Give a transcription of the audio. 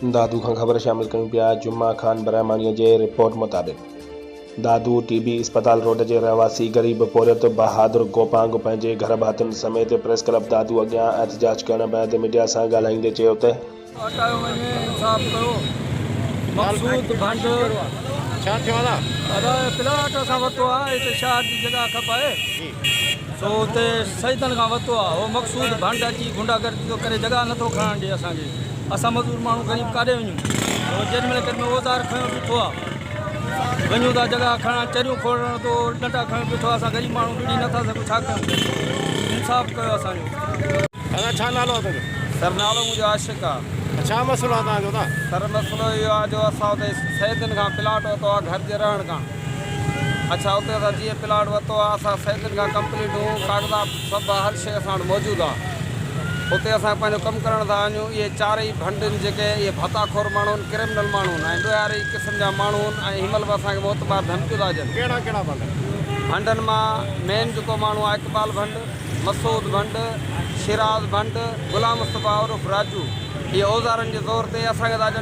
दादू खां ख़बर शामिल कयूं पिया। जुम्मा खान बरहमानी जे रिपोर्ट मुताबिक़ दादू टीबी अस्पताल रोड जे रहवासी गरीब पोरियत बहादुर गोपांग पंहिंजे घर भातियुनि समेत प्रेस क्लब दादू अॻियां एहतजाज करण बैदि मीडिया सां ॻाल्हाईंदे चयो त हटायो वञे, इंसाफ़ कयो। मक़सूद भंड छा थियो आहे? अरे प्लाट असां वरितो आहे, हिते शहर जी जॻह खपे, सो हुते सईदनि खां वरितो आहे। उहो मक़सूद भंड अची गुंडागर्दी थो करे, जॻह नथो खणणु ॾिए असांखे। असां मज़दूर माण्हू ग़रीब काॾे वञूं? जेॾीमहिल केॾीमहिल औज़ार खयो बीठो आहे, वञूं था जॻह खणणु, चरियूं खोलण थो, डंडा खयो बीठो आहे। असां ग़रीब माण्हू विड़ी नथा सघूं, छा कयूं? इंसाफ़ कयो असांजो। दादा छा नालो आहे तुंहिंजो? सर नालो मुंहिंजो आशिक़ आहे। छा मसइलो आहे तव्हांजो? तव्हां सर मसइलो इहो आहे जो असां हुते सैदिन खां प्लाट वरितो आहे घर जे रहण खां। अच्छा, हुते असां जीअं प्लाट वरितो आहे, असां सैदिन खां कंप्लीट हूं, कागज़ात सभु हर शइ असां वटि मौजूदु आहे। हुते असां पंहिंजो कमु करण था वञूं। इहे चारई भंडिन जेके इहे भताखोर माण्हू आहिनि, क्रिमिनल माण्हू आहिनि ऐं ॿियारी क़िस्म जा माण्हू आहिनि ऐं हिनमहिल बि असांखे मोतबार धमकियूं था ॾियनि। कहिड़ा कहिड़ा भंड? भंडनि मां मेन जेको माण्हू आहे इक़बाल भंड, मसूद भंड, शिराज भंड, गुलाम मुस्तफ़ा उर्फ़ राजू। इहे औज़ारनि जे तौर ते असांखे था ॾियनि।